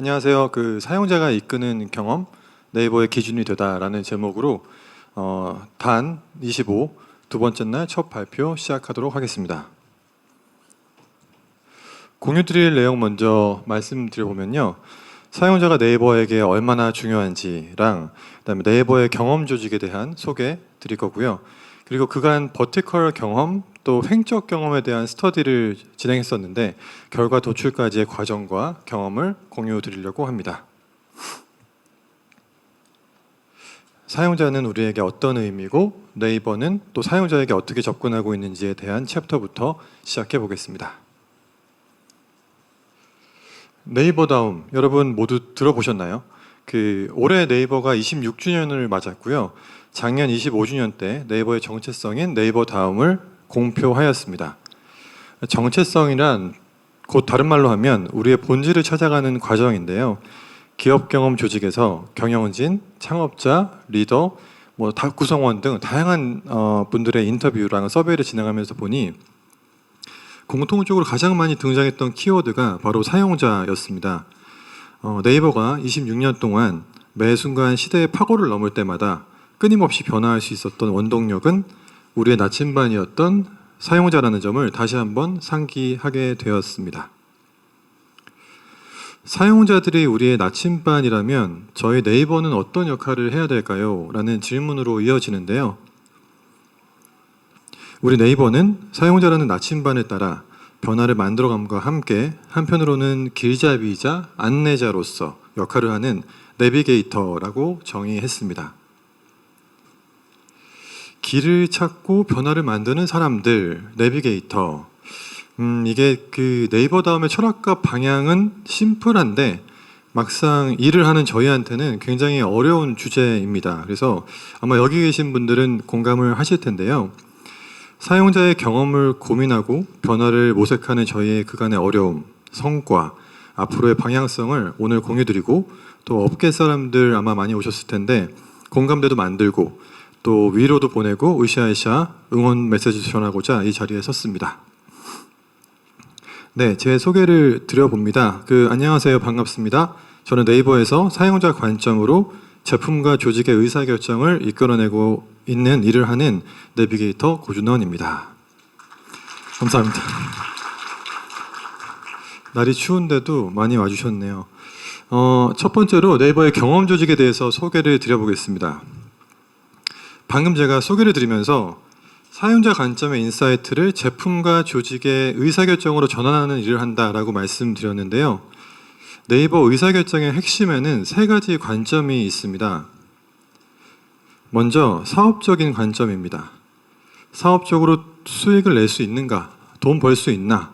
안녕하세요. 사용자가 이끄는 경험, 네이버의 기준이 되다라는 제목으로 단 25 두 번째 날 첫 발표 시작하도록 하겠습니다. 공유드릴 내용 먼저 말씀드려보면요. 사용자가 네이버에게 얼마나 중요한지랑 그다음에 네이버의 경험 조직에 대한 소개 드릴 거고요. 그리고 그간 버티컬 경험 또 횡적 경험에 대한 스터디를 진행했었는데 결과 도출까지의 과정과 경험을 공유 드리려고 합니다. 사용자는 우리에게 어떤 의미고 네이버는 또 사용자에게 어떻게 접근하고 있는지에 대한 챕터부터 시작해 보겠습니다. 네이버다움 여러분 모두 들어보셨나요? 올해 네이버가 26주년을 맞았고요. 작년 25주년 때 네이버의 정체성인 네이버다움을 공표하였습니다. 정체성이란 곧 다른 말로 하면 우리의 본질을 찾아가는 과정인데요. 기업 경험 조직에서 경영진, 창업자, 리더, 구성원 등 다양한 분들의 인터뷰랑 서베이를 진행하면서 보니 공통적으로 가장 많이 등장했던 키워드가 바로 사용자였습니다. 네이버가 26년 동안 매 순간 시대의 파고를 넘을 때마다 끊임없이 변화할 수 있었던 원동력은 우리의 나침반이었던 사용자라는 점을 다시 한번 상기하게 되었습니다. 사용자들이 우리의 나침반이라면 저희 네이버는 어떤 역할을 해야 될까요? 라는 질문으로 이어지는데요. 우리 네이버는 사용자라는 나침반에 따라 변화를 만들어감과 함께 한편으로는 길잡이이자 안내자로서 역할을 하는 내비게이터라고 정의했습니다. 길을 찾고 변화를 만드는 사람들, 내비게이터. 이게 네이버다움의 철학과 방향은 심플한데 막상 일을 하는 저희한테는 굉장히 어려운 주제입니다. 그래서 아마 여기 계신 분들은 공감을 하실 텐데요. 사용자의 경험을 고민하고 변화를 모색하는 저희의 그간의 어려움, 성과, 앞으로의 방향성을 오늘 공유드리고 또 업계 사람들 아마 많이 오셨을 텐데 공감대도 만들고 또 위로도 보내고 으쌰으쌰 응원 메시지 전하고자 이 자리에 섰습니다. 네, 제 소개를 드려봅니다. 안녕하세요. 반갑습니다. 저는 네이버에서 사용자 관점으로 제품과 조직의 의사결정을 이끌어내고 있는 일을 하는 내비게이터 고준원입니다. 감사합니다. 날이 추운데도 많이 와주셨네요. 첫 번째로 네이버의 경험 조직에 대해서 소개를 드려보겠습니다. 방금 제가 소개를 드리면서 사용자 관점의 인사이트를 제품과 조직의 의사결정으로 전환하는 일을 한다라고 말씀드렸는데요. 네이버 의사결정의 핵심에는 세 가지 관점이 있습니다. 먼저 사업적인 관점입니다. 사업적으로 수익을 낼 수 있는가, 돈 벌 수 있나,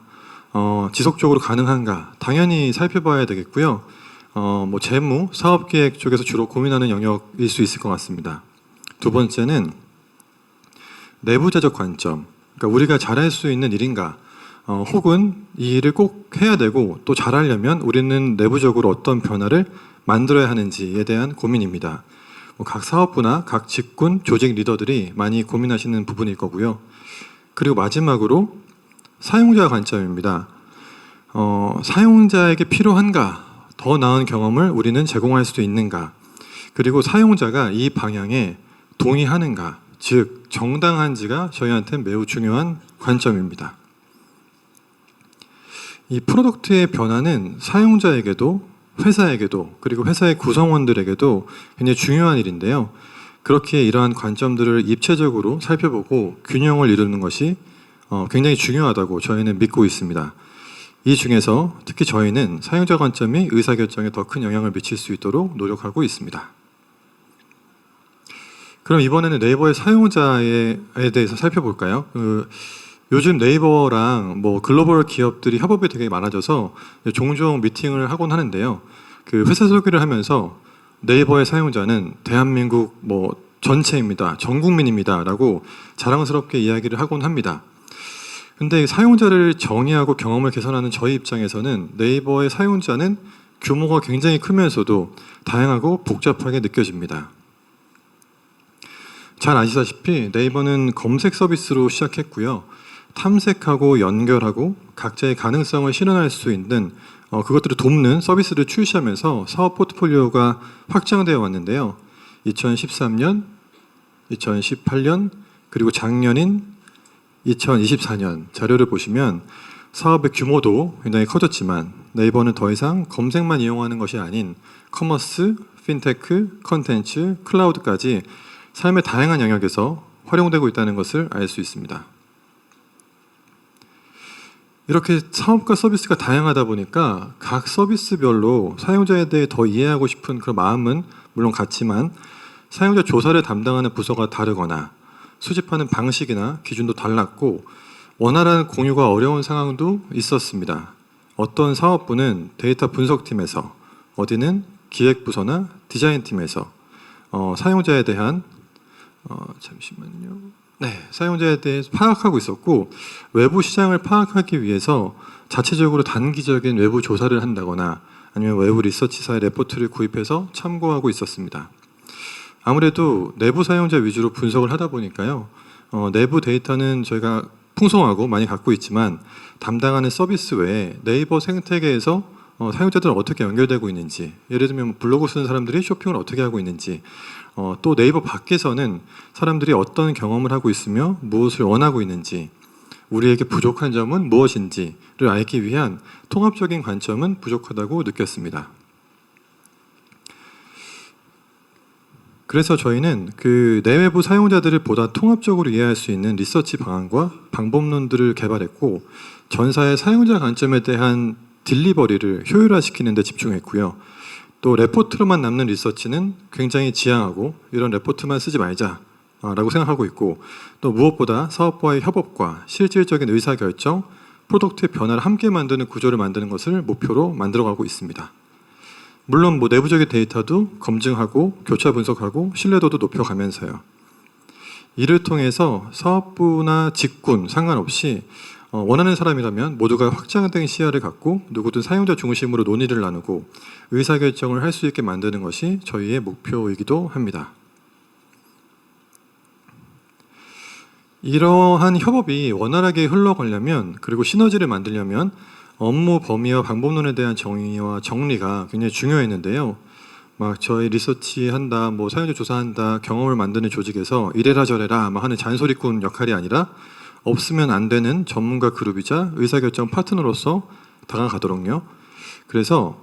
지속적으로 가능한가 당연히 살펴봐야 되겠고요. 재무, 사업계획 쪽에서 주로 고민하는 영역일 수 있을 것 같습니다. 두 번째는 내부자적 관점, 그러니까 우리가 잘할 수 있는 일인가, 혹은 이 일을 꼭 해야 되고 또 잘하려면 우리는 내부적으로 어떤 변화를 만들어야 하는지에 대한 고민입니다. 각 사업부나 각 직군, 조직 리더들이 많이 고민하시는 부분일 거고요. 그리고 마지막으로 사용자 관점입니다. 사용자에게 필요한가, 더 나은 경험을 우리는 제공할 수 있는가, 그리고 사용자가 이 방향에 동의하는가, 즉 정당한지가 저희한테는 매우 중요한 관점입니다. 이 프로덕트의 변화는 사용자에게도 회사에게도 그리고 회사의 구성원들에게도 굉장히 중요한 일인데요. 그렇게 이러한 관점들을 입체적으로 살펴보고 균형을 이루는 것이 굉장히 중요하다고 저희는 믿고 있습니다. 이 중에서 특히 저희는 사용자 관점이 의사결정에 더 큰 영향을 미칠 수 있도록 노력하고 있습니다. 그럼 이번에는 네이버의 사용자에 대해서 살펴볼까요? 요즘 네이버랑 글로벌 기업들이 협업이 되게 많아져서 종종 미팅을 하곤 하는데요. 회사 소개를 하면서 네이버의 사용자는 대한민국 전체입니다. 전 국민입니다. 라고 자랑스럽게 이야기를 하곤 합니다. 근데 사용자를 정의하고 경험을 개선하는 저희 입장에서는 네이버의 사용자는 규모가 굉장히 크면서도 다양하고 복잡하게 느껴집니다. 잘 아시다시피 네이버는 검색 서비스로 시작했고요. 탐색하고 연결하고 각자의 가능성을 실현할 수 있는 그것들을 돕는 서비스를 출시하면서 사업 포트폴리오가 확장되어 왔는데요. 2013년, 2018년, 그리고 작년인 2024년 자료를 보시면 사업의 규모도 굉장히 커졌지만 네이버는 더 이상 검색만 이용하는 것이 아닌 커머스, 핀테크, 컨텐츠, 클라우드까지 삶의 다양한 영역에서 활용되고 있다는 것을 알 수 있습니다. 이렇게 사업과 서비스가 다양하다 보니까 각 서비스별로 사용자에 대해 더 이해하고 싶은 그런 마음은 물론 같지만 사용자 조사를 담당하는 부서가 다르거나 수집하는 방식이나 기준도 달랐고 원활한 공유가 어려운 상황도 있었습니다. 어떤 사업부는 데이터 분석팀에서, 어디는 기획부서나 디자인팀에서 사용자에 대한 사용자에 대해 파악하고 있었고 외부 시장을 파악하기 위해서 자체적으로 단기적인 외부 조사를 한다거나 아니면 외부 리서치사의 레포트를 구입해서 참고하고 있었습니다. 아무래도 내부 사용자 위주로 분석을 하다 보니까요. 내부 데이터는 저희가 풍성하고 많이 갖고 있지만 담당하는 서비스 외에 네이버 생태계에서 사용자들은 어떻게 연결되고 있는지, 예를 들면 블로그 쓰는 사람들이 쇼핑을 어떻게 하고 있는지, 또 네이버 밖에서는 사람들이 어떤 경험을 하고 있으며 무엇을 원하고 있는지, 우리에게 부족한 점은 무엇인지를 알기 위한 통합적인 관점은 부족하다고 느꼈습니다. 그래서 저희는 그 내외부 사용자들을 보다 통합적으로 이해할 수 있는 리서치 방안과 방법론들을 개발했고 전사의 사용자 관점에 대한 딜리버리를 효율화시키는 데 집중했고요. 또 레포트로만 남는 리서치는 굉장히 지양하고 이런 레포트만 쓰지 말자라고 생각하고 있고 또 무엇보다 사업과의 협업과 실질적인 의사결정, 프로덕트의 변화를 함께 만드는 구조를 만드는 것을 목표로 만들어가고 있습니다. 물론 내부적인 데이터도 검증하고 교차 분석하고 신뢰도도 높여가면서요. 이를 통해서 사업부나 직군 상관없이 원하는 사람이라면 모두가 확장된 시야를 갖고 누구든 사용자 중심으로 논의를 나누고 의사결정을 할 수 있게 만드는 것이 저희의 목표이기도 합니다. 이러한 협업이 원활하게 흘러가려면 그리고 시너지를 만들려면 업무 범위와 방법론에 대한 정의와 정리가 굉장히 중요했는데요. 막 저희 리서치한다, 사용자 조사한다, 경험을 만드는 조직에서 이래라 저래라 하는 잔소리꾼 역할이 아니라 없으면 안 되는 전문가 그룹이자 의사결정 파트너로서 다가가도록요. 그래서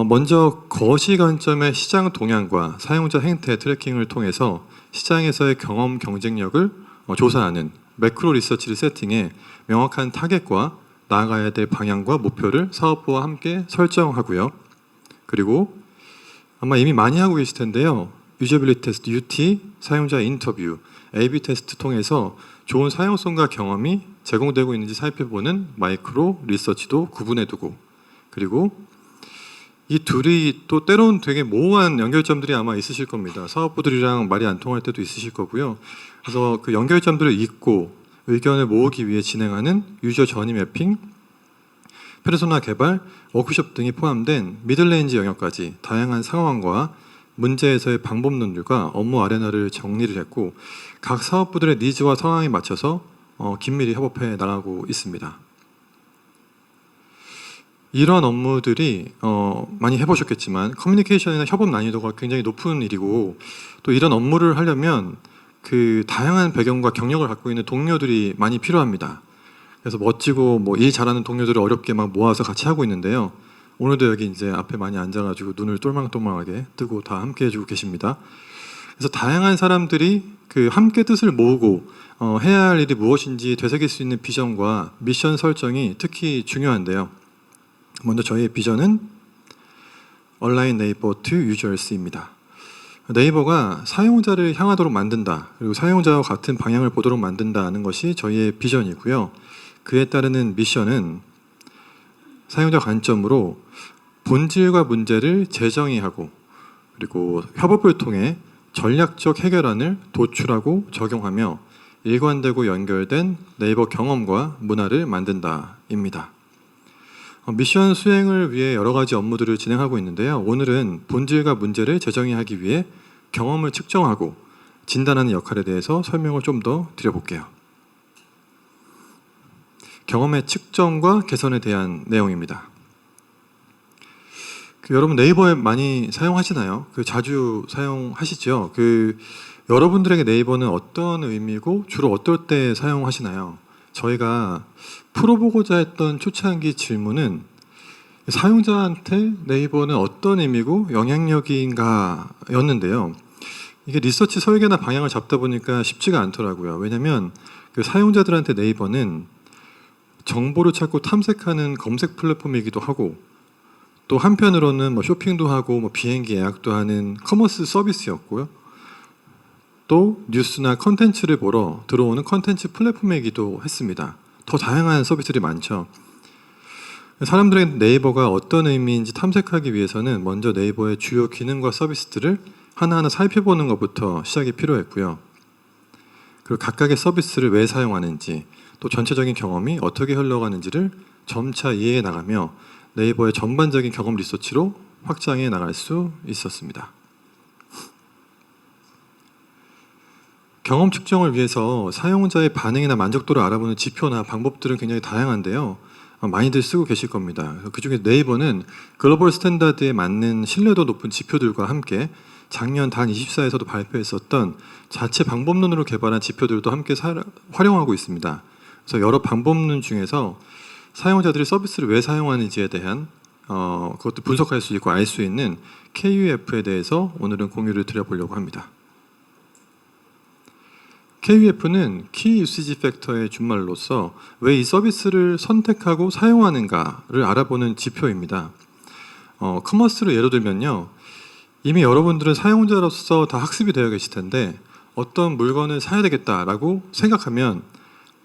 먼저 거시 관점의 시장 동향과 사용자 행태 트래킹을 통해서 시장에서의 경험 경쟁력을 조사하는 매크로 리서치를 세팅해 명확한 타겟과 나아가야 될 방향과 목표를 사업부와 함께 설정하고요. 그리고 아마 이미 많이 하고 계실 텐데요. 유저빌리티 테스트, UT, 사용자 인터뷰, A/B 테스트 통해서 좋은 사용성과 경험이 제공되고 있는지 살펴보는 마이크로 리서치도 구분해두고 그리고 이 둘이 또 때로는 되게 모호한 연결점들이 아마 있으실 겁니다. 사업부들이랑 말이 안 통할 때도 있으실 거고요. 그래서 그 연결점들을 잇고 의견을 모으기 위해 진행하는 유저 전이 매핑, 페르소나 개발, 워크숍 등이 포함된 미들레인지 영역까지 다양한 상황과 문제에서의 방법론들과 업무 아레나를 정리를 했고 각 사업부들의 니즈와 상황에 맞춰서 긴밀히 협업해 나가고 있습니다. 이런 업무들이 많이 해보셨겠지만 커뮤니케이션이나 협업 난이도가 굉장히 높은 일이고 또 이런 업무를 하려면 그 다양한 배경과 경력을 갖고 있는 동료들이 많이 필요합니다. 그래서 멋지고 일 잘하는 동료들을 어렵게 막 모아서 같이 하고 있는데요. 오늘도 여기 이제 앞에 많이 앉아가지고 눈을 똘망똘망하게 뜨고 다 함께 해주고 계십니다. 그래서 다양한 사람들이 그 함께 뜻을 모으고 해야 할 일이 무엇인지 되새길 수 있는 비전과 미션 설정이 특히 중요한데요. 먼저 저희의 비전은 Align Naver to Users입니다. 네이버가 사용자를 향하도록 만든다, 그리고 사용자와 같은 방향을 보도록 만든다는 것이 저희의 비전이고요. 그에 따르는 미션은 사용자 관점으로 본질과 문제를 재정의하고 그리고 협업을 통해 전략적 해결안을 도출하고 적용하며 일관되고 연결된 네이버 경험과 문화를 만든다입니다. 미션 수행을 위해 여러 가지 업무들을 진행하고 있는데요. 오늘은 본질과 문제를 재정의하기 위해 경험을 측정하고 진단하는 역할에 대해서 설명을 좀 더 드려볼게요. 경험의 측정과 개선에 대한 내용입니다. 여러분 네이버에 많이 사용하시나요? 자주 사용하시죠? 여러분들에게 네이버는 어떤 의미고 주로 어떨 때 사용하시나요? 저희가 풀어보고자 했던 초창기 질문은 사용자한테 네이버는 어떤 의미고 영향력인가 였는데요. 이게 리서치 설계나 방향을 잡다 보니까 쉽지가 않더라고요. 왜냐하면 사용자들한테 네이버는 정보를 찾고 탐색하는 검색 플랫폼이기도 하고, 또 한편으로는 뭐 쇼핑도 하고 뭐 비행기 예약도 하는 커머스 서비스였고요. 또 뉴스나 컨텐츠를 보러 들어오는 컨텐츠 플랫폼이기도 했습니다. 더 다양한 서비스들이 많죠. 사람들에게 네이버가 어떤 의미인지 탐색하기 위해서는 먼저 네이버의 주요 기능과 서비스들을 하나하나 살펴보는 것부터 시작이 필요했고요. 그리고 각각의 서비스를 왜 사용하는지, 또 전체적인 경험이 어떻게 흘러가는지를 점차 이해해 나가며 네이버의 전반적인 경험 리서치로 확장해 나갈 수 있었습니다. 경험 측정을 위해서 사용자의 반응이나 만족도를 알아보는 지표나 방법들은 굉장히 다양한데요. 많이들 쓰고 계실 겁니다. 그중에 네이버는 글로벌 스탠다드에 맞는 신뢰도 높은 지표들과 함께 작년 단24에서도 발표했었던 자체 방법론으로 개발한 지표들도 함께 활용하고 있습니다. 그래서 여러 방법론 중에서 사용자들이 서비스를 왜 사용하는지에 대한 그것도 분석할 수 있고 알 수 있는 KUF에 대해서 오늘은 공유를 드려보려고 합니다. KUF는 Key Usage Factor의 준말로서 왜 이 서비스를 선택하고 사용하는가를 알아보는 지표입니다. 커머스를 예로 들면요. 이미 여러분들은 사용자로서 다 학습이 되어 계실 텐데 어떤 물건을 사야 되겠다라고 생각하면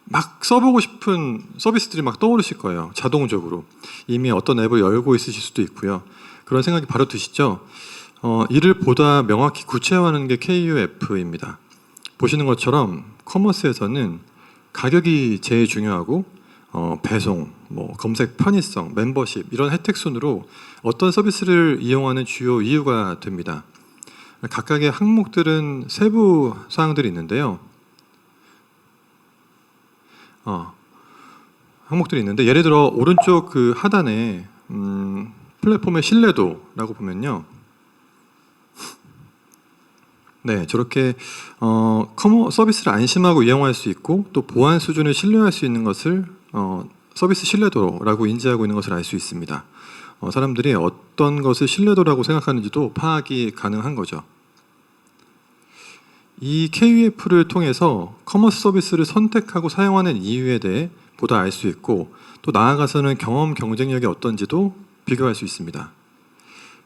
막 써보고 싶은 서비스들이 막 떠오르실 거예요. 자동적으로. 이미 어떤 앱을 열고 있으실 수도 있고요. 그런 생각이 바로 드시죠? 이를 보다 명확히 구체화하는 게 KUF입니다. 보시는 것처럼 커머스에서는 가격이 제일 중요하고 배송, 검색 편의성, 멤버십 이런 혜택 순으로 어떤 서비스를 이용하는 주요 이유가 됩니다. 각각의 항목들은 세부 사항들이 있는데요. 항목들이 있는데 예를 들어 오른쪽 하단에 플랫폼의 신뢰도라고 보면요. 네, 저렇게 서비스를 안심하고 이용할 수 있고 또 보안 수준을 신뢰할 수 있는 것을 서비스 신뢰도라고 인지하고 있는 것을 알 수 있습니다. 사람들이 어떤 것을 신뢰도라고 생각하는지도 파악이 가능한 거죠. 이 KUF를 통해서 커머스 서비스를 선택하고 사용하는 이유에 대해 보다 알 수 있고 또 나아가서는 경험 경쟁력이 어떤지도 비교할 수 있습니다.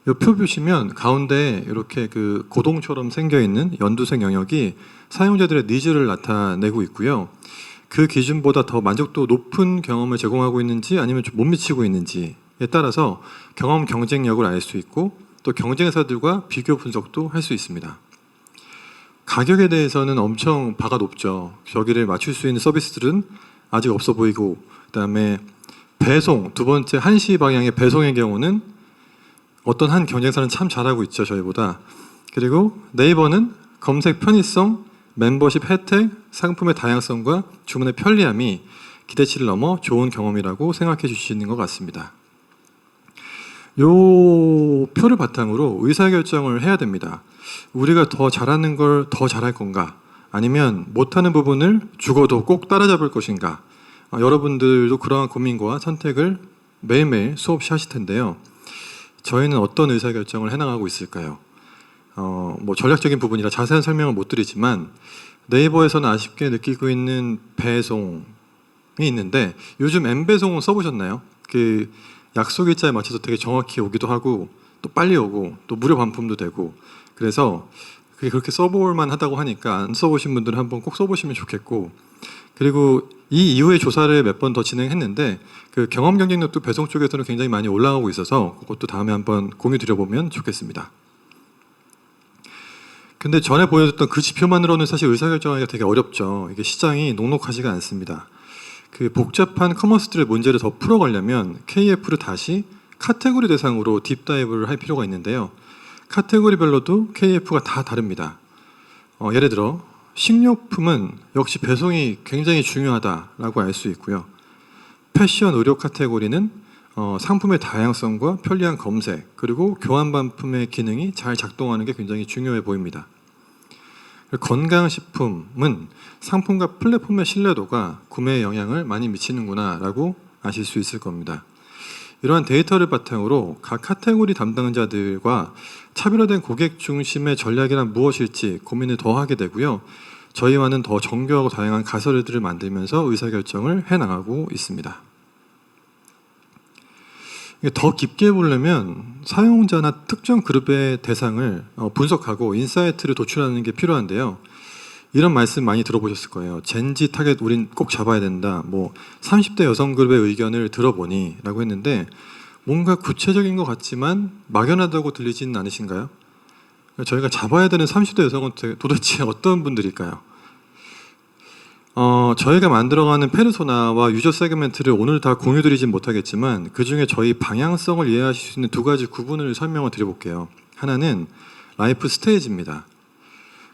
이 표 보시면 가운데 이렇게 고동처럼 생겨 있는 연두색 영역이 사용자들의 니즈를 나타내고 있고요. 그 기준보다 더 만족도 높은 경험을 제공하고 있는지 아니면 좀 못 미치고 있는지에 따라서 경험 경쟁력을 알 수 있고 또 경쟁 회사들과 비교 분석도 할 수 있습니다. 가격에 대해서는 엄청 바가 높죠. 저기를 맞출 수 있는 서비스들은 아직 없어 보이고, 그다음에 배송, 두 번째 1시 방향의 배송의 경우는 어떤 한 경쟁사는 참 잘하고 있죠, 저희보다. 그리고 네이버는 검색 편의성, 멤버십 혜택, 상품의 다양성과 주문의 편리함이 기대치를 넘어 좋은 경험이라고 생각해 주시는 것 같습니다. 이 표를 바탕으로 의사결정을 해야 됩니다. 우리가 더 잘하는 걸 더 잘할 건가? 아니면 못하는 부분을 죽어도 꼭 따라잡을 것인가? 여러분들도 그러한 고민과 선택을 매일매일 수없이 하실 텐데요. 저희는 어떤 의사결정을 해나가고 있을까요? 전략적인 부분이라 자세한 설명을 못 드리지만 네이버에서는 아쉽게 느끼고 있는 배송이 있는데 요즘 M배송은 써보셨나요? 약속 일자에 맞춰서 되게 정확히 오기도 하고 또 빨리 오고 또 무료 반품도 되고 그래서 그게 그렇게 써볼 만하다고 하니까 안 써보신 분들은 한번 꼭 써보시면 좋겠고 그리고 이 이후에 조사를 몇 번 더 진행했는데 경험 경쟁력도 배송 쪽에서는 굉장히 많이 올라가고 있어서 그것도 다음에 한번 공유 드려보면 좋겠습니다. 근데 전에 보여줬던 그 지표만으로는 사실 의사결정하기가 되게 어렵죠. 이게 시장이 녹록하지가 않습니다. 복잡한 커머스들의 문제를 더 풀어가려면 KF를 다시 카테고리 대상으로 딥다이브를 할 필요가 있는데요. 카테고리별로도 KF가 다 다릅니다. 예를 들어 식료품은 역시 배송이 굉장히 중요하다라고 알 수 있고요. 패션, 의료 카테고리는 상품의 다양성과 편리한 검색, 그리고 교환 반품의 기능이 잘 작동하는 게 굉장히 중요해 보입니다. 건강식품은 상품과 플랫폼의 신뢰도가 구매에 영향을 많이 미치는구나 라고 아실 수 있을 겁니다. 이러한 데이터를 바탕으로 각 카테고리 담당자들과 차별화된 고객 중심의 전략이란 무엇일지 고민을 더 하게 되고요. 저희와는 더 정교하고 다양한 가설들을 만들면서 의사결정을 해나가고 있습니다. 더 깊게 보려면 사용자나 특정 그룹의 대상을 분석하고 인사이트를 도출하는 게 필요한데요. 이런 말씀 많이 들어보셨을 거예요. 젠지 타겟 우린 꼭 잡아야 된다. 30대 여성 그룹의 의견을 들어보니 라고 했는데 뭔가 구체적인 것 같지만 막연하다고 들리지는 않으신가요? 저희가 잡아야 되는 30대 여성은 도대체 어떤 분들일까요? 저희가 만들어가는 페르소나와 유저 세그멘트를 오늘 다 공유드리진 못하겠지만 그 중에 저희 방향성을 이해하실 수 있는 두 가지 구분을 설명을 드려볼게요. 하나는 라이프 스테이지입니다.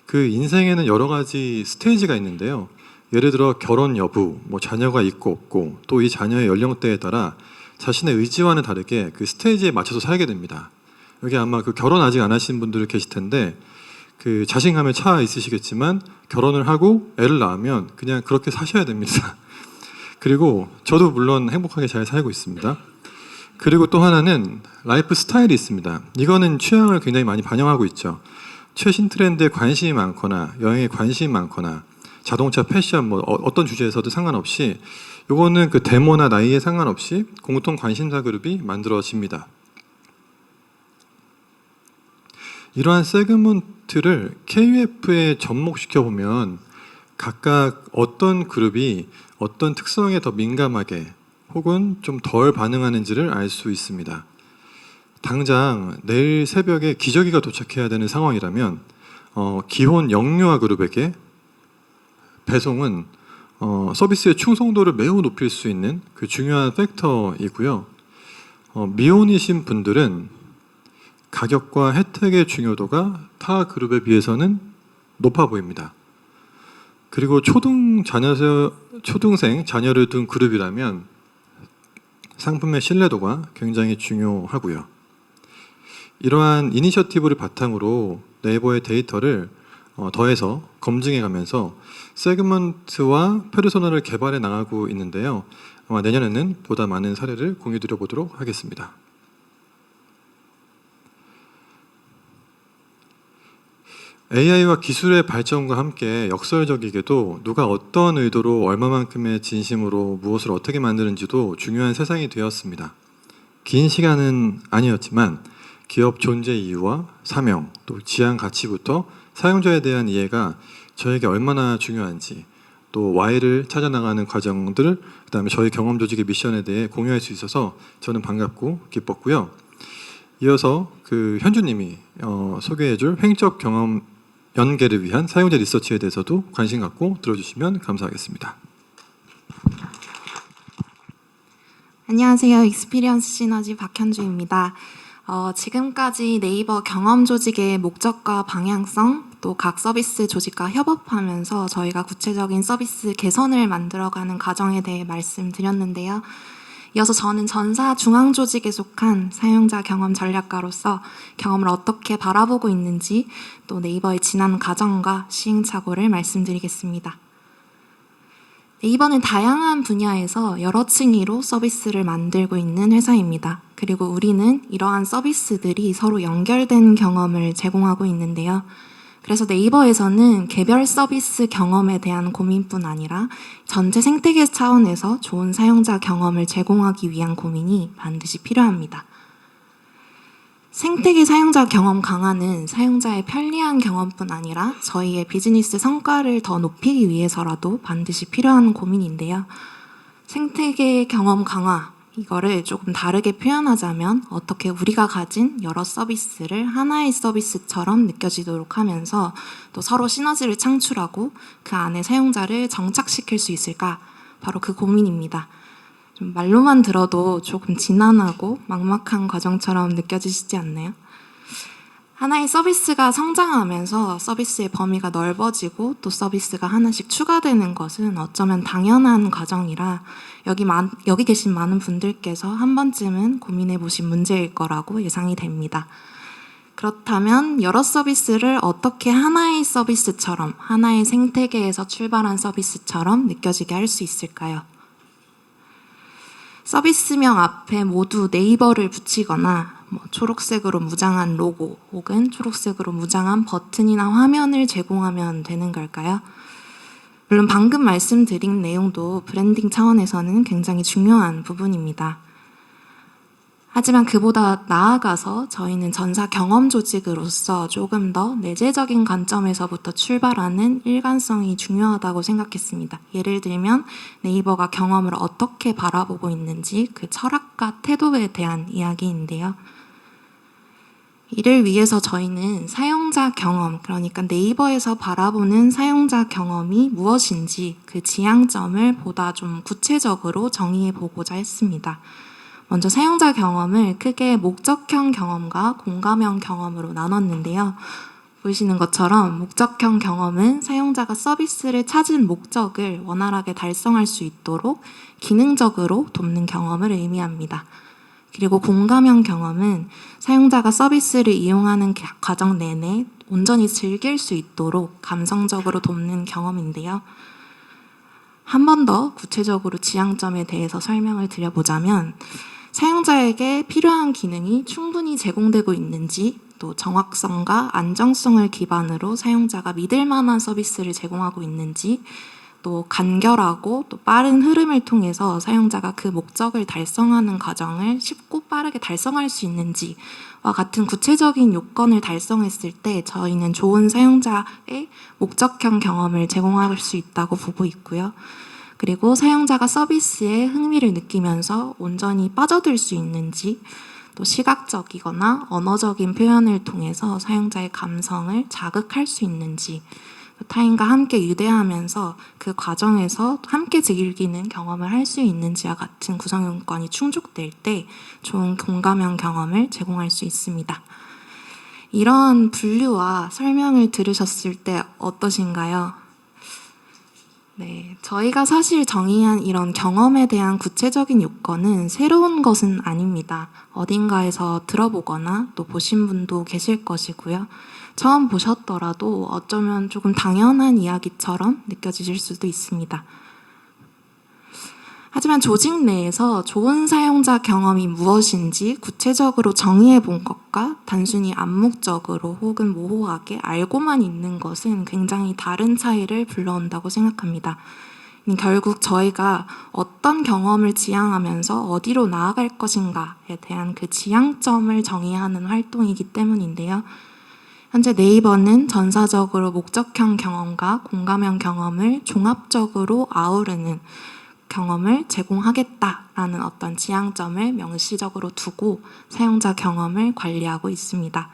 그 인생에는 여러 가지 스테이지가 있는데요. 예를 들어 결혼 여부, 자녀가 있고 없고, 또 이 자녀의 연령대에 따라 자신의 의지와는 다르게 그 스테이지에 맞춰서 살게 됩니다. 여기 아마 그 결혼 아직 안 하신 분들 계실 텐데 그 자신감에 차 있으시겠지만 결혼을 하고 애를 낳으면 그냥 그렇게 사셔야 됩니다. 그리고 저도 물론 행복하게 잘 살고 있습니다. 그리고 또 하나는 라이프 스타일이 있습니다. 이거는 취향을 굉장히 많이 반영하고 있죠. 최신 트렌드에 관심이 많거나 여행에 관심이 많거나 자동차, 패션 어떤 주제에서도 상관없이 이거는 그 데모나 나이에 상관없이 공통 관심사 그룹이 만들어집니다. 이러한 세그먼트를 KUF에 접목시켜 보면 각각 어떤 그룹이 어떤 특성에 더 민감하게 혹은 좀 덜 반응하는지를 알 수 있습니다. 당장 내일 새벽에 기저귀가 도착해야 되는 상황이라면 기혼 영유아 그룹에게 배송은 서비스의 충성도를 매우 높일 수 있는 그 중요한 팩터이고요. 미혼이신 분들은 가격과 혜택의 중요도가 타 그룹에 비해서는 높아 보입니다. 그리고 초등생 자녀를 둔 그룹이라면 상품의 신뢰도가 굉장히 중요하고요. 이러한 이니셔티브를 바탕으로 네이버의 데이터를 더해서 검증해가면서 세그먼트와 페르소나를 개발해 나가고 있는데요. 아마 내년에는 보다 많은 사례를 공유드려 보도록 하겠습니다. AI와 기술의 발전과 함께 역설적이게도 누가 어떤 의도로 얼마만큼의 진심으로 무엇을 어떻게 만드는지도 중요한 세상이 되었습니다. 긴 시간은 아니었지만 기업 존재 이유와 사명, 또 지향 가치부터 사용자에 대한 이해가 저에게 얼마나 중요한지, 또 Y를 찾아나가는 과정들, 그다음에 저희 경험 조직의 미션에 대해 공유할 수 있어서 저는 반갑고 기뻤고요. 이어서 그 현주님이 소개해줄 횡적 경험 연계를 위한 사용자 리서치에 대해서도 관심 갖고 들어주시면 감사하겠습니다. 안녕하세요. 익스피리언스 시너지 박현주입니다. 지금까지 네이버 경험 조직의 목적과 방향성, 또 각 서비스 조직과 협업하면서 저희가 구체적인 서비스 개선을 만들어가는 과정에 대해 말씀드렸는데요. 이어서 저는 전사 중앙 조직에 속한 사용자 경험 전략가로서 경험을 어떻게 바라보고 있는지, 또 네이버의 지난 과정과 시행착오를 말씀드리겠습니다. 네이버는 다양한 분야에서 여러 층위로 서비스를 만들고 있는 회사입니다. 그리고 우리는 이러한 서비스들이 서로 연결된 경험을 제공하고 있는데요. 그래서 네이버에서는 개별 서비스 경험에 대한 고민뿐 아니라 전체 생태계 차원에서 좋은 사용자 경험을 제공하기 위한 고민이 반드시 필요합니다. 생태계 사용자 경험 강화는 사용자의 편리한 경험뿐 아니라 저희의 비즈니스 성과를 더 높이기 위해서라도 반드시 필요한 고민인데요. 생태계 경험 강화, 이거를 조금 다르게 표현하자면 어떻게 우리가 가진 여러 서비스를 하나의 서비스처럼 느껴지도록 하면서 또 서로 시너지를 창출하고 그 안에 사용자를 정착시킬 수 있을까? 바로 그 고민입니다. 좀 말로만 들어도 조금 지난하고 막막한 과정처럼 느껴지시지 않나요? 하나의 서비스가 성장하면서 서비스의 범위가 넓어지고 또 서비스가 하나씩 추가되는 것은 어쩌면 당연한 과정이라 여기 계신 많은 분들께서 한 번쯤은 고민해 보신 문제일 거라고 예상이 됩니다. 그렇다면 여러 서비스를 어떻게 하나의 서비스처럼, 하나의 생태계에서 출발한 서비스처럼 느껴지게 할 수 있을까요? 서비스명 앞에 모두 네이버를 붙이거나 초록색으로 무장한 로고 혹은 초록색으로 무장한 버튼이나 화면을 제공하면 되는 걸까요? 물론 방금 말씀드린 내용도 브랜딩 차원에서는 굉장히 중요한 부분입니다. 하지만 그보다 나아가서 저희는 전사 경험 조직으로서 조금 더 내재적인 관점에서부터 출발하는 일관성이 중요하다고 생각했습니다. 예를 들면 네이버가 경험을 어떻게 바라보고 있는지 그 철학과 태도에 대한 이야기인데요. 이를 위해서 저희는 사용자 경험, 그러니까 네이버에서 바라보는 사용자 경험이 무엇인지 그 지향점을 보다 좀 구체적으로 정의해 보고자 했습니다. 먼저 사용자 경험을 크게 목적형 경험과 공감형 경험으로 나눴는데요. 보이시는 것처럼 목적형 경험은 사용자가 서비스를 찾은 목적을 원활하게 달성할 수 있도록 기능적으로 돕는 경험을 의미합니다. 그리고 공감형 경험은 사용자가 서비스를 이용하는 과정 내내 온전히 즐길 수 있도록 감성적으로 돕는 경험인데요. 한 번 더 구체적으로 지향점에 대해서 설명을 드려보자면 사용자에게 필요한 기능이 충분히 제공되고 있는지, 또 정확성과 안정성을 기반으로 사용자가 믿을 만한 서비스를 제공하고 있는지, 또 간결하고 또 빠른 흐름을 통해서 사용자가 그 목적을 달성하는 과정을 쉽고 빠르게 달성할 수 있는지와 같은 구체적인 요건을 달성했을 때 저희는 좋은 사용자의 목적형 경험을 제공할 수 있다고 보고 있고요. 그리고 사용자가 서비스에 흥미를 느끼면서 온전히 빠져들 수 있는지, 또 시각적이거나 언어적인 표현을 통해서 사용자의 감성을 자극할 수 있는지, 타인과 함께 유대하면서 그 과정에서 함께 즐기는 경험을 할 수 있는지와 같은 구성 요건이 충족될 때 좋은 공감형 경험을 제공할 수 있습니다. 이런 분류와 설명을 들으셨을 때 어떠신가요? 네, 저희가 사실 정의한 이런 경험에 대한 구체적인 요건은 새로운 것은 아닙니다. 어딘가에서 들어보거나 또 보신 분도 계실 것이고요. 처음 보셨더라도 어쩌면 조금 당연한 이야기처럼 느껴지실 수도 있습니다. 하지만 조직 내에서 좋은 사용자 경험이 무엇인지 구체적으로 정의해 본 것과 단순히 암묵적으로 혹은 모호하게 알고만 있는 것은 굉장히 다른 차이를 불러온다고 생각합니다. 결국 저희가 어떤 경험을 지향하면서 어디로 나아갈 것인가에 대한 그 지향점을 정의하는 활동이기 때문인데요. 현재 네이버는 전사적으로 목적형 경험과 공감형 경험을 종합적으로 아우르는 경험을 제공하겠다라는 어떤 지향점을 명시적으로 두고 사용자 경험을 관리하고 있습니다.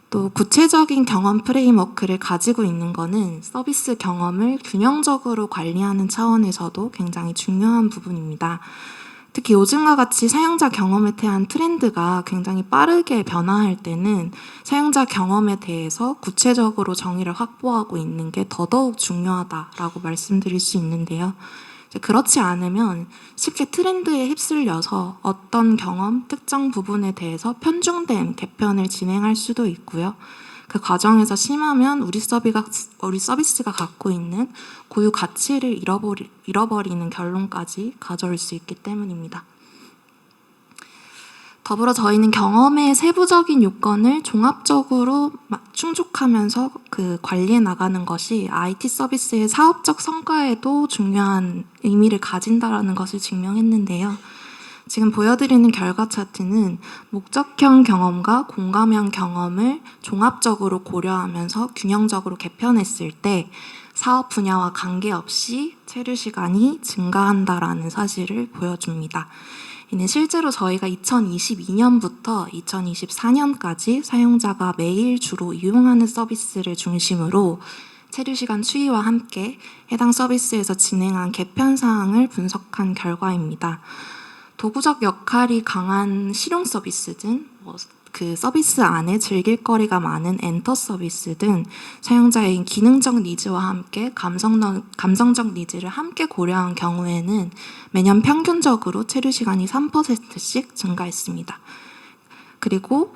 또 구체적인 경험 프레임워크를 가지고 있는 것은 서비스 경험을 균형적으로 관리하는 차원에서도 굉장히 중요한 부분입니다. 특히 요즘과 같이 사용자 경험에 대한 트렌드가 굉장히 빠르게 변화할 때는 사용자 경험에 대해서 구체적으로 정의를 확보하고 있는 게 더더욱 중요하다라고 말씀드릴 수 있는데요. 그렇지 않으면 쉽게 트렌드에 휩쓸려서 어떤 경험, 특정 부분에 대해서 편중된 개편을 진행할 수도 있고요. 그 과정에서 심하면 우리 서비스가 갖고 있는 고유 가치를 잃어버리는 결론까지 가져올 수 있기 때문입니다. 더불어 저희는 경험의 세부적인 요건을 종합적으로 충족하면서 그 관리해 나가는 것이 IT 서비스의 사업적 성과에도 중요한 의미를 가진다는 것을 증명했는데요. 지금 보여드리는 결과 차트는 목적형 경험과 공감형 경험을 종합적으로 고려하면서 균형적으로 개편했을 때 사업 분야와 관계없이 체류 시간이 증가한다라는 사실을 보여줍니다. 이는 실제로 저희가 2022년부터 2024년까지 사용자가 매일 주로 이용하는 서비스를 중심으로 체류 시간 추이와 함께 해당 서비스에서 진행한 개편 사항을 분석한 결과입니다. 도구적 역할이 강한 실용 서비스든 그 서비스 안에 즐길 거리가 많은 엔터 서비스 등 사용자의 기능적 니즈와 함께 감성적 니즈를 함께 고려한 경우에는 매년 평균적으로 체류 시간이 3%씩 증가했습니다. 그리고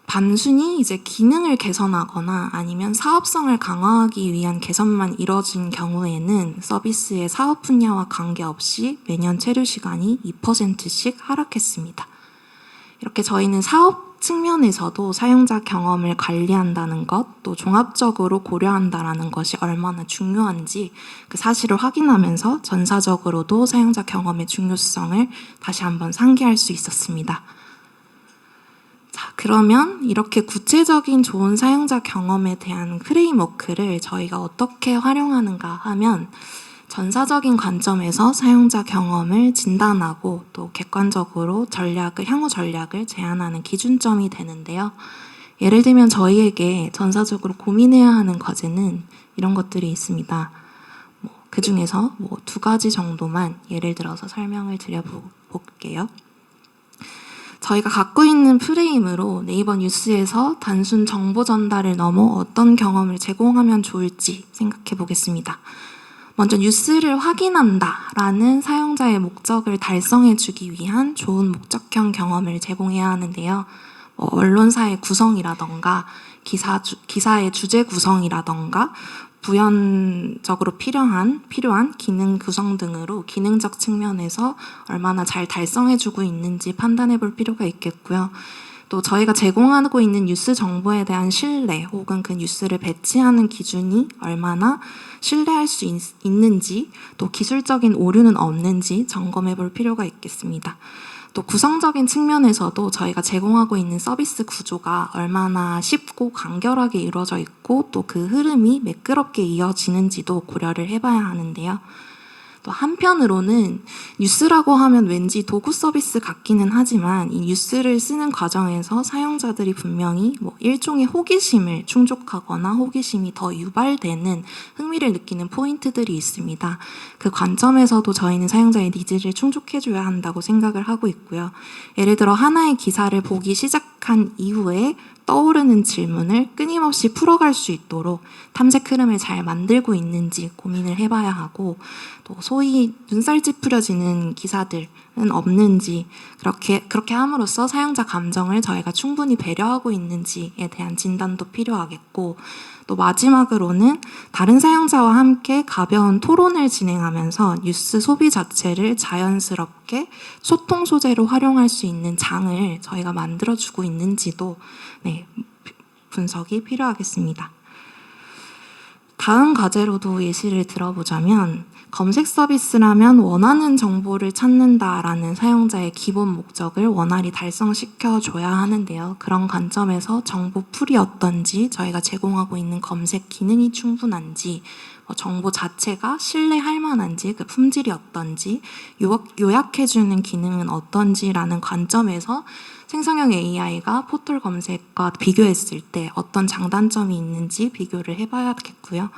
단순히 이제 기능을 개선하거나 아니면 사업성을 강화하기 위한 개선만 이뤄진 경우에는 서비스의 사업 분야와 관계없이 매년 체류 시간이 2%씩 하락했습니다. 이렇게 저희는 사업 측면에서도 사용자 경험을 관리한다는 것, 또 종합적으로 고려한다는 것이 얼마나 중요한지 그 사실을 확인하면서 전사적으로도 사용자 경험의 중요성을 다시 한번 상기할 수 있었습니다. 자, 그러면 이렇게 구체적인 좋은 사용자 경험에 대한 프레임워크를 저희가 어떻게 활용하는가 하면 전사적인 관점에서 사용자 경험을 진단하고 또 객관적으로 향후 전략을 제안하는 기준점이 되는데요. 예를 들면 저희에게 전사적으로 고민해야 하는 과제는 이런 것들이 있습니다. 그 중에서 2가지 정도만 예를 들어서 설명을 드려볼게요. 저희가 갖고 있는 프레임으로 네이버 뉴스에서 단순 정보 전달을 넘어 어떤 경험을 제공하면 좋을지 생각해 보겠습니다. 먼저 뉴스를 확인한다라는 사용자의 목적을 달성해주기 위한 좋은 목적형 경험을 제공해야 하는데요. 언론사의 구성이라던가 기사의 주제 구성이라던가 부연적으로 필요한 기능 구성 등으로 기능적 측면에서 얼마나 잘 달성해주고 있는지 판단해 볼 필요가 있겠고요. 또 저희가 제공하고 있는 뉴스 정보에 대한 신뢰 혹은 그 뉴스를 배치하는 기준이 얼마나 신뢰할 수 있는지 또 기술적인 오류는 없는지 점검해 볼 필요가 있겠습니다. 또 구성적인 측면에서도 저희가 제공하고 있는 서비스 구조가 얼마나 쉽고 간결하게 이루어져 있고 또 그 흐름이 매끄럽게 이어지는지도 고려를 해봐야 하는데요. 또 한편으로는 뉴스라고 하면 왠지 도구 서비스 같기는 하지만 이 뉴스를 쓰는 과정에서 사용자들이 분명히 일종의 호기심을 충족하거나 호기심이 더 유발되는 흥미를 느끼는 포인트들이 있습니다. 그 관점에서도 저희는 사용자의 니즈를 충족해줘야 한다고 생각을 하고 있고요. 예를 들어 하나의 기사를 보기 시작한 이후에 떠오르는 질문을 끊임없이 풀어갈 수 있도록 탐색 흐름을 잘 만들고 있는지 고민을 해봐야 하고 또 소위 눈살 찌푸려지는 기사들은 없는지 그렇게 함으로써 사용자 감정을 저희가 충분히 배려하고 있는지에 대한 진단도 필요하겠고 또 마지막으로는 다른 사용자와 함께 가벼운 토론을 진행하면서 뉴스 소비 자체를 자연스럽게 소통 소재로 활용할 수 있는 장을 저희가 만들어주고 있는지도 분석이 필요하겠습니다. 다음 과제로도 예시를 들어보자면 검색 서비스라면 원하는 정보를 찾는다라는 사용자의 기본 목적을 원활히 달성시켜줘야 하는데요. 그런 관점에서 정보 풀이 어떤지, 저희가 제공하고 있는 검색 기능이 충분한지, 정보 자체가 신뢰할 만한지, 그 품질이 어떤지, 요약해주는 기능은 어떤지라는 관점에서 생성형 AI가 포털 검색과 비교했을 때 어떤 장단점이 있는지 비교를 해봐야겠고요.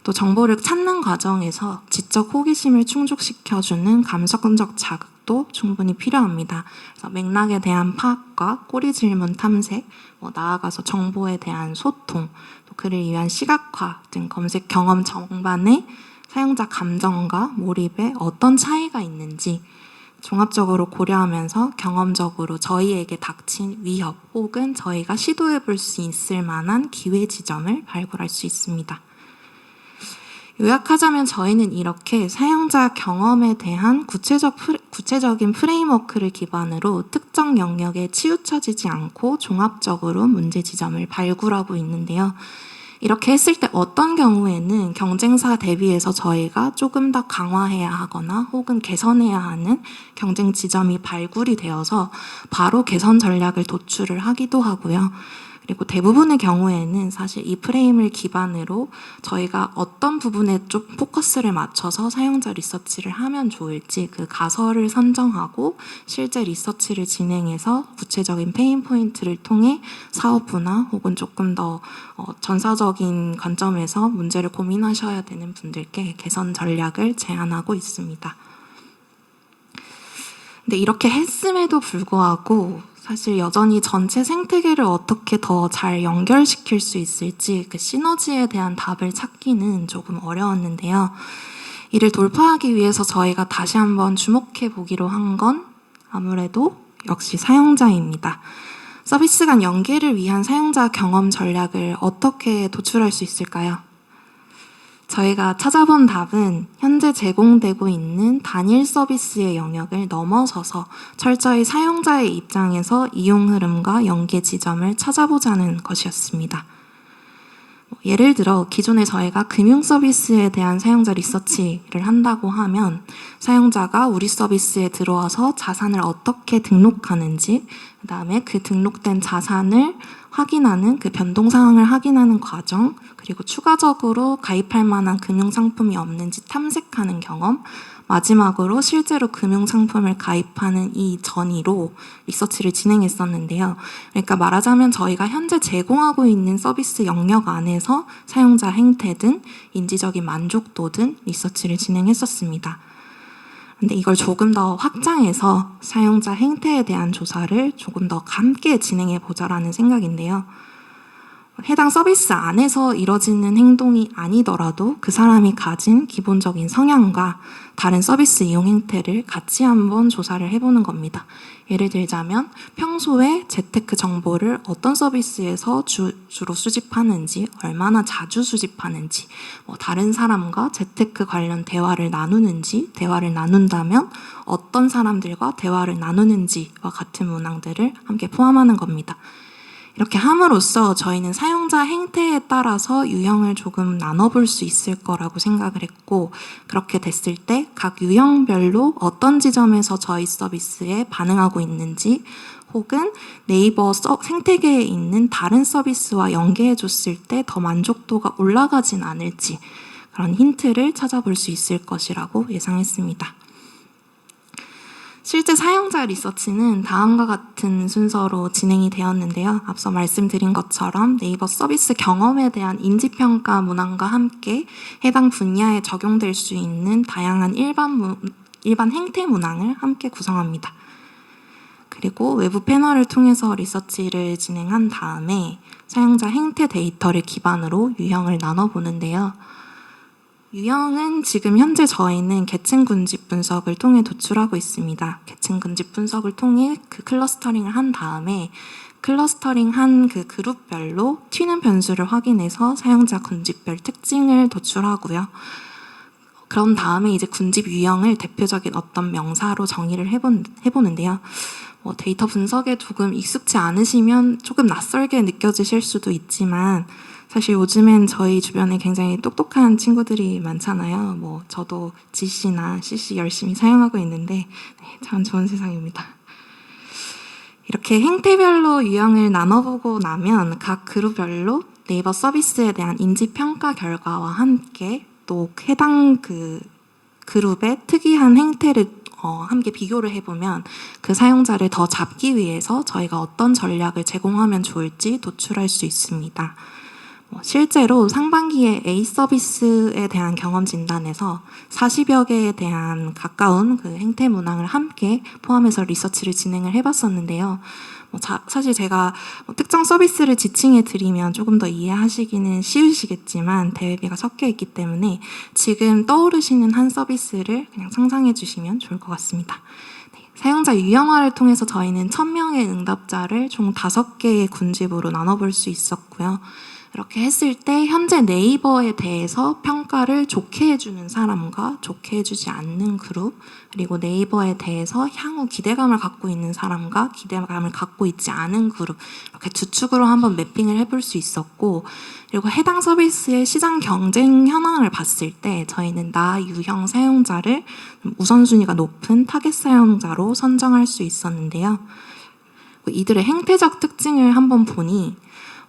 또 정보를 찾는 과정에서 지적 호기심을 충족시켜주는 감성적 자극도 충분히 필요합니다. 그래서 맥락에 대한 파악과 꼬리 질문 탐색, 나아가서 정보에 대한 소통, 또 그를 위한 시각화 등 검색 경험 전반에 사용자 감정과 몰입에 어떤 차이가 있는지 종합적으로 고려하면서 경험적으로 저희에게 닥친 위협 혹은 저희가 시도해 볼 수 있을 만한 기회 지점을 발굴할 수 있습니다. 요약하자면 저희는 이렇게 사용자 경험에 대한 구체적인 프레임워크를 기반으로 특정 영역에 치우쳐지지 않고 종합적으로 문제 지점을 발굴하고 있는데요. 이렇게 했을 때 어떤 경우에는 경쟁사 대비해서 저희가 조금 더 강화해야 하거나 혹은 개선해야 하는 경쟁 지점이 발굴이 되어서 바로 개선 전략을 도출을 하기도 하고요. 그리고 대부분의 경우에는 사실 이 프레임을 기반으로 저희가 어떤 부분에 좀 포커스를 맞춰서 사용자 리서치를 하면 좋을지 그 가설을 선정하고 실제 리서치를 진행해서 구체적인 페인 포인트를 통해 사업부나 혹은 조금 더 전사적인 관점에서 문제를 고민하셔야 되는 분들께 개선 전략을 제안하고 있습니다. 근데 이렇게 했음에도 불구하고 사실 여전히 전체 생태계를 어떻게 더 잘 연결시킬 수 있을지 그 시너지에 대한 답을 찾기는 조금 어려웠는데요. 이를 돌파하기 위해서 저희가 다시 한번 주목해 보기로 한 건 아무래도 역시 사용자입니다. 서비스 간 연계를 위한 사용자 경험 전략을 어떻게 도출할 수 있을까요? 저희가 찾아본 답은 현재 제공되고 있는 단일 서비스의 영역을 넘어서서 철저히 사용자의 입장에서 이용 흐름과 연계 지점을 찾아보자는 것이었습니다. 예를 들어 기존에 저희가 금융 서비스에 대한 사용자 리서치를 한다고 하면 사용자가 우리 서비스에 들어와서 자산을 어떻게 등록하는지, 그다음에 그 등록된 자산을 확인하는 그 변동 상황을 확인하는 과정, 그리고 추가적으로 가입할 만한 금융 상품이 없는지 탐색하는 경험, 마지막으로 실제로 금융 상품을 가입하는 이 전이로 리서치를 진행했었는데요. 그러니까 말하자면 저희가 현재 제공하고 있는 서비스 영역 안에서 사용자 행태든 인지적인 만족도든 리서치를 진행했었습니다. 근데 이걸 조금 더 확장해서 사용자 행태에 대한 조사를 조금 더 함께 진행해 보자라는 생각인데요. 해당 서비스 안에서 이뤄지는 행동이 아니더라도 그 사람이 가진 기본적인 성향과 다른 서비스 이용 행태를 같이 한번 조사를 해보는 겁니다. 예를 들자면 평소에 재테크 정보를 어떤 서비스에서 주로 수집하는지, 얼마나 자주 수집하는지, 다른 사람과 재테크 관련 대화를 나누는지, 대화를 나눈다면 어떤 사람들과 대화를 나누는지와 같은 문항들을 함께 포함하는 겁니다. 이렇게 함으로써 저희는 사용자 행태에 따라서 유형을 조금 나눠볼 수 있을 거라고 생각을 했고, 그렇게 됐을 때 각 유형별로 어떤 지점에서 저희 서비스에 반응하고 있는지, 혹은 네이버 생태계에 있는 다른 서비스와 연계해 줬을 때 더 만족도가 올라가진 않을지 그런 힌트를 찾아볼 수 있을 것이라고 예상했습니다. 실제 사용자 리서치는 다음과 같은 순서로 진행이 되었는데요. 앞서 말씀드린 것처럼 네이버 서비스 경험에 대한 인지평가 문항과 함께 해당 분야에 적용될 수 있는 다양한 일반 행태 문항을 함께 구성합니다. 그리고 외부 패널을 통해서 리서치를 진행한 다음에 사용자 행태 데이터를 기반으로 유형을 나눠보는데요. 유형은 지금 현재 저희는 계층 군집 분석을 통해 도출하고 있습니다. 계층 군집 분석을 통해 그 클러스터링을 한 다음에 클러스터링한 그 그룹별로 튀는 변수를 확인해서 사용자 군집별 특징을 도출하고요. 그런 다음에 이제 군집 유형을 대표적인 어떤 명사로 정의를 해보는데요. 데이터 분석에 조금 익숙치 않으시면 조금 낯설게 느껴지실 수도 있지만 사실 요즘엔 저희 주변에 굉장히 똑똑한 친구들이 많잖아요. 저도 GC나 CC 열심히 사용하고 있는데 참 좋은 세상입니다. 이렇게 행태별로 유형을 나눠보고 나면 각 그룹별로 네이버 서비스에 대한 인지평가 결과와 함께 또 해당 그 그룹의 특이한 행태를 함께 비교를 해보면 그 사용자를 더 잡기 위해서 저희가 어떤 전략을 제공하면 좋을지 도출할 수 있습니다. 실제로 상반기에 A 서비스에 대한 경험 진단에서 40여 개에 대한 가까운 그 행태 문항을 함께 포함해서 리서치를 진행을 해봤었는데요. 사실 제가 특정 서비스를 지칭해 드리면 조금 더 이해하시기는 쉬우시겠지만 대회비가 섞여 있기 때문에 지금 떠오르시는 한 서비스를 그냥 상상해 주시면 좋을 것 같습니다. 사용자 유형화를 통해서 저희는 1000명의 응답자를 총 5개의 군집으로 나눠볼 수 있었고요. 이렇게 했을 때 현재 네이버에 대해서 평가를 좋게 해주는 사람과 좋게 해주지 않는 그룹, 그리고 네이버에 대해서 향후 기대감을 갖고 있는 사람과 기대감을 갖고 있지 않은 그룹, 이렇게 두 축으로 한번 매핑을 해볼 수 있었고, 그리고 해당 서비스의 시장 경쟁 현황을 봤을 때 저희는 나 유형 사용자를 우선순위가 높은 타겟 사용자로 선정할 수 있었는데요. 이들의 행태적 특징을 한번 보니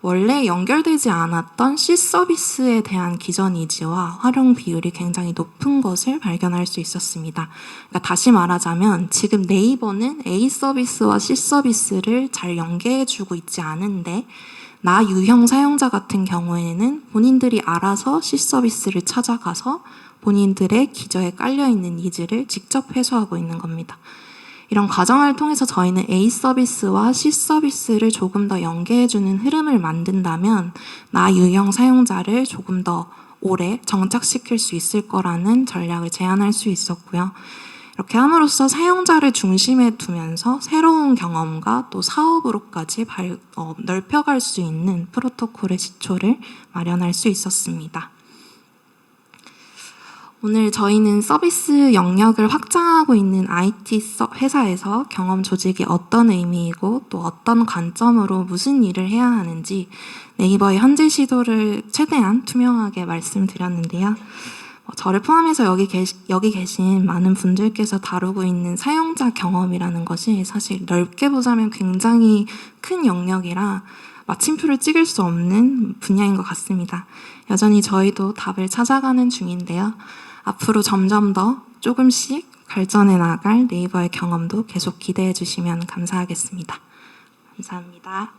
원래 연결되지 않았던 C 서비스에 대한 기전 니즈와 활용 비율이 굉장히 높은 것을 발견할 수 있었습니다. 그러니까 다시 말하자면 지금 네이버는 A 서비스와 C 서비스를 잘 연계해주고 있지 않은데 나 유형 사용자 같은 경우에는 본인들이 알아서 C 서비스를 찾아가서 본인들의 기저에 깔려있는 니즈를 직접 해소하고 있는 겁니다. 이런 과정을 통해서 저희는 A 서비스와 C 서비스를 조금 더 연계해주는 흐름을 만든다면 나 유형 사용자를 조금 더 오래 정착시킬 수 있을 거라는 전략을 제안할 수 있었고요. 이렇게 함으로써 사용자를 중심에 두면서 새로운 경험과 또 사업으로까지 넓혀갈 수 있는 프로토콜의 기초를 마련할 수 있었습니다. 오늘 저희는 서비스 영역을 확장하고 있는 IT 회사에서 경험 조직이 어떤 의미이고 또 어떤 관점으로 무슨 일을 해야 하는지 네이버의 현재 시도를 최대한 투명하게 말씀드렸는데요. 저를 포함해서 여기 계신 많은 분들께서 다루고 있는 사용자 경험이라는 것이 사실 넓게 보자면 굉장히 큰 영역이라 마침표를 찍을 수 없는 분야인 것 같습니다. 여전히 저희도 답을 찾아가는 중인데요. 앞으로 점점 더 조금씩 발전해 나갈 네이버의 경험도 계속 기대해 주시면 감사하겠습니다. 감사합니다.